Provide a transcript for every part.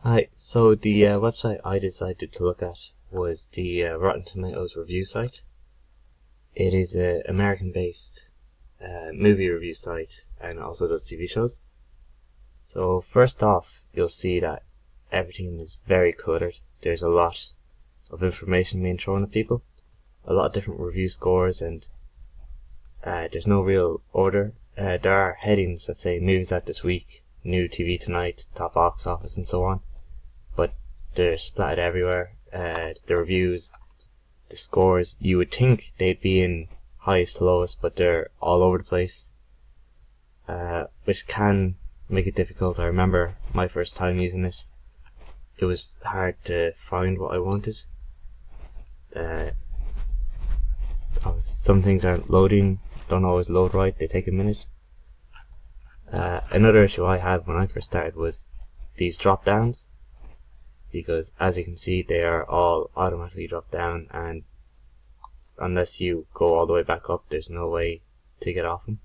Hi, so the website I decided to look at was the Rotten Tomatoes review site. It is an American-based movie review site and also does TV shows. So first off, you'll see that everything is very cluttered. There's a lot of information being thrown at people, a lot of different review scores, and there's no real order. There are headings that say movies at this week, new TV tonight, top box office, and so on. But they're splattered everywhere. The reviews, the scores, you would think they'd be in highest to lowest, but they're all over the place, which can make it difficult. I remember my first time using it. It was hard to find what I wanted. Some things aren't loading, don't always load right, they take a minute. Another issue I had when I first started was these drop downs, because as you can see they are all automatically dropped down, and unless you go all the way back up there's no way to get off them.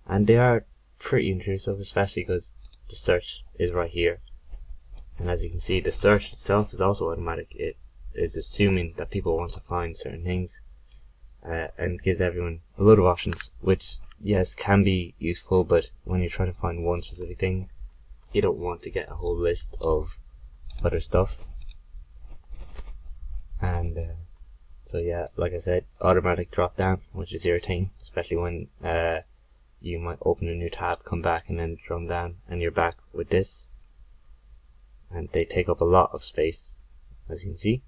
And they are pretty intrusive, especially because the search is right here, and as you can see the search itself is also automatic. It is assuming that people want to find certain things, and gives everyone a load of options, which yes can be useful, but when you try to find one specific thing you don't want to get a whole list of other stuff. And so yeah, like I said, automatic drop down, which is irritating, especially when you might open a new tab, come back, and then drum down, and you're back with this. And they take up a lot of space, as you can see.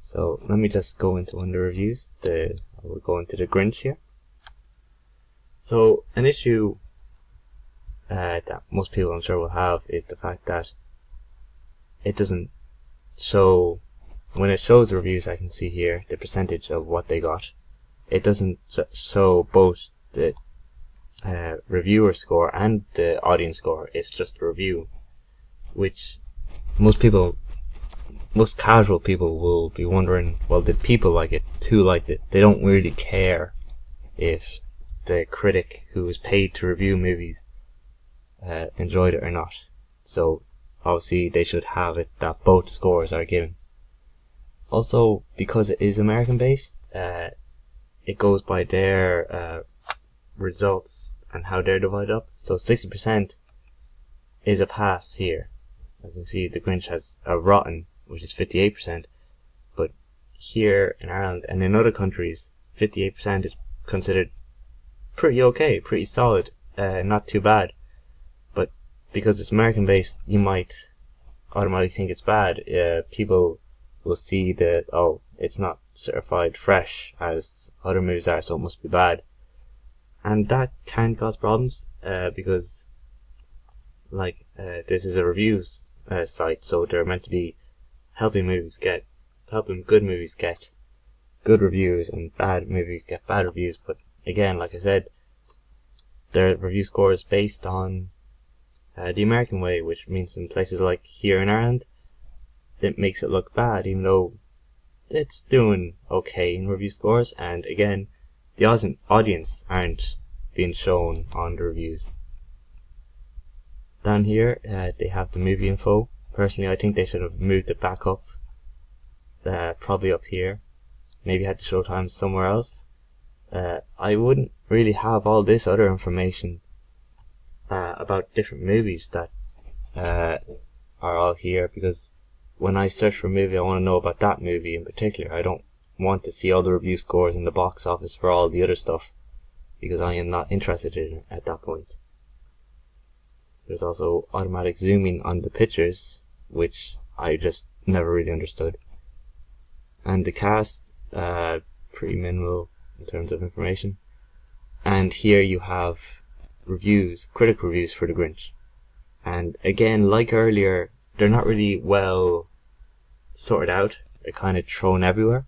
So let me just go into one of the reviews. We'll go into the Grinch here. So an issue that most people I'm sure will have is the fact that it doesn't show, when it shows the reviews I can see here, the percentage of what they got. It doesn't show both the reviewer score and the audience score. It's just a review, which most casual people will be wondering, well, did people like it? Who liked it? They don't really care if the critic who was paid to review movies enjoyed it or not. So obviously they should have it that both scores are given. Also, because it is American based, it goes by their results and how they're divided up. So 60% is a pass here. As you can see, the Grinch has a rotten, which is 58%, but here in Ireland and in other countries 58% is considered pretty okay, pretty solid, not too bad. But because it's American based, you might automatically think it's bad. People will see that, oh, it's not certified fresh as other movies are, so it must be bad. And that can cause problems, because this is a reviews site, so they're meant to be helping good movies get good reviews and bad movies get bad reviews. But again, like I said, their review score is based on the American way, which means in places like here in Ireland it makes it look bad, even though it's doing okay in review scores. And again, the audience aren't being shown on the reviews. Down here they have the movie info. Personally, I think they should have moved it back up, probably up here. Maybe had the show times somewhere else. I wouldn't really have all this other information about different movies that are all here, because when I search for a movie I want to know about that movie in particular. I don't want to see all the review scores in the box office for all the other stuff, because I am not interested in it at that point. There's also automatic zooming on the pictures, which I just never really understood. And the cast, pretty minimal in terms of information. And here you have reviews, critic reviews for the Grinch. And again, like earlier, they're not really well sorted out. They're kind of thrown everywhere.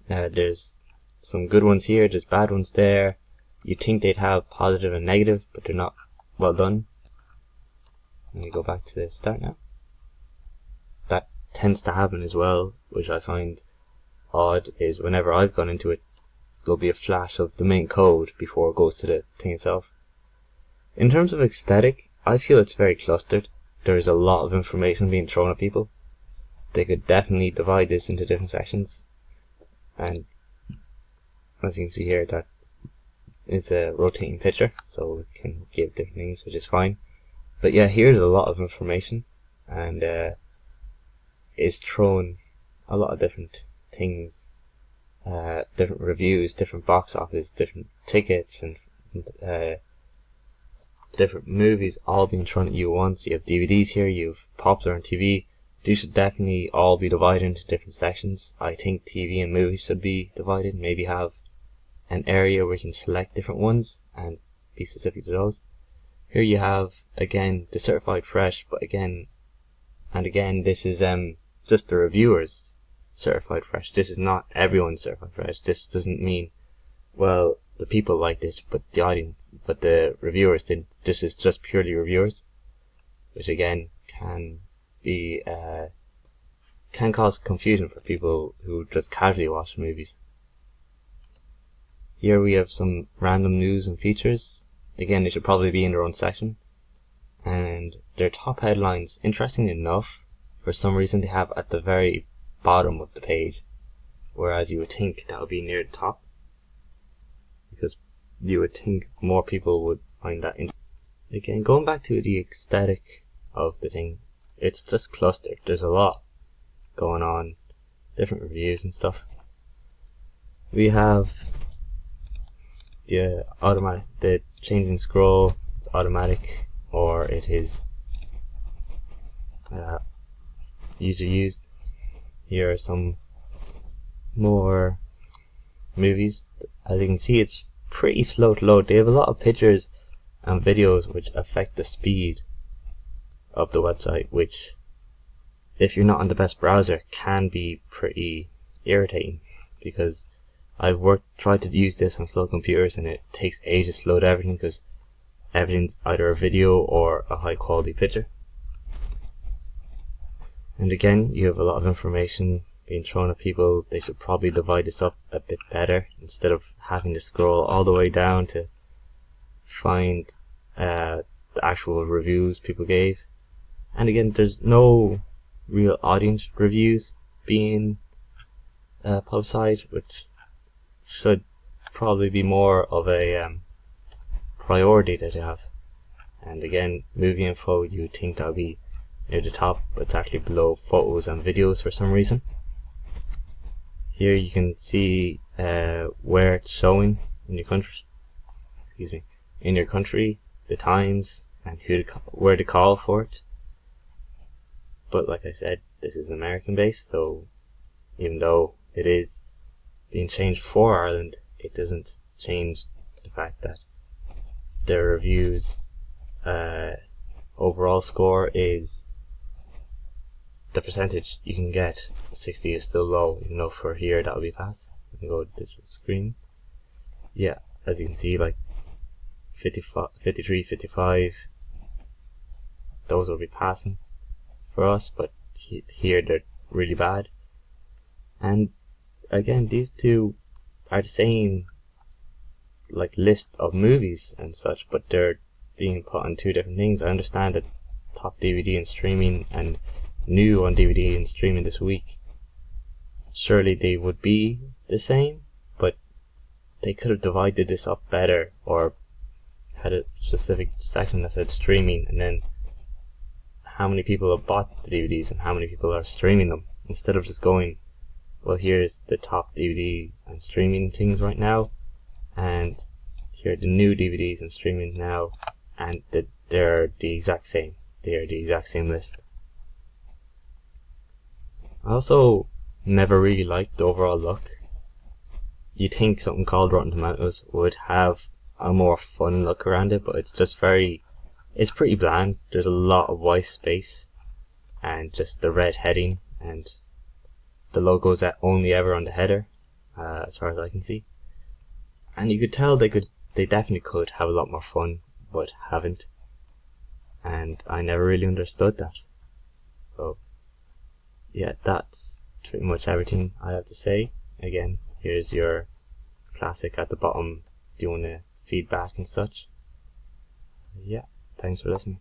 There's some good ones here, there's bad ones there. You'd think they'd have positive and negative, but they're not well done. Let me go back to the start now. That tends to happen as well, which I find odd, is whenever I've gone into it, there'll be a flash of the main code before it goes to the thing itself. In terms of aesthetic, I feel it's very clustered. there's a lot of information being thrown at people. They could definitely divide this into different sections, and as you can see here, that it's a rotating picture, so it can give different things, which is fine. But yeah, here's a lot of information, and it's thrown a lot of different things, different reviews, different box office, different tickets, and different movies all being thrown at you once. You have DVDs here, you have popular on TV. These should definitely all be divided into different sections. I think TV and movies should be divided, maybe have an area where you can select different ones and be specific to those. Here you have, again, the certified fresh, but again and again, this is just the reviewers certified fresh. This is not everyone's certified fresh. This doesn't mean, well, the people liked it, but the reviewers didn't. This is just purely reviewers, which again can be can cause confusion for people who just casually watch movies. Here we have some random news and features. Again, they should probably be in their own section. And their top headlines, interestingly enough, for some reason they have at the very bottom of the page, whereas you would think that would be near the top, because you would think more people would find that interesting. Again, going back to the aesthetic of the thing, it's just clustered. There's a lot going on, different reviews and stuff. We have the changing scroll. It's automatic, or it is user used. Here are some more movies. As you can see, it's pretty slow to load. They have a lot of pictures and videos which affect the speed of the website, which, if you're not on the best browser, can be pretty irritating, because I've tried to use this on slow computers and it takes ages to load everything, because everything's either a video or a high quality picture. And again, you have a lot of information being thrown at people. They should probably divide this up a bit better, instead of having to scroll all the way down to find the actual reviews people gave. And again, there's no real audience reviews being publicized, which should probably be more of a priority that you have. And again, movie info, you would think that would be near the top, but it's actually below photos and videos for some reason. Here you can see where it's showing in your country. In your country, the times and where to call for it. But like I said, this is American based, so even though it is being changed for Ireland, it doesn't change the fact that their reviews overall score is the percentage you can get. 60 is still low, even though for here that'll be passed. You can go to digital screen. Yeah, as you can see, like 53, 55, those will be passing for us, but here they're really bad. And again, these two are the same like list of movies and such, but they're being put on two different things. I understand that top DVD and streaming and new on DVD and streaming this week, surely they would be the same, but they could have divided this up better, or had a specific section that said streaming, and then how many people have bought the DVDs and how many people are streaming them, instead of just going, well, here's the top DVD and streaming things right now, and here are the new DVDs and streaming now, and they're the exact same. They are the exact same list. I also never really liked the overall look. You think something called Rotten Tomatoes would have a more fun look around it, but it's just it's pretty bland. There's a lot of white space and just the red heading, and the logo's that only ever on the header, as far as I can see. And you could tell they definitely could have a lot more fun, but haven't. And I never really understood that. So yeah, that's pretty much everything I have to say. Again, here's your classic at the bottom doing the feedback and such. Yeah, thanks for listening.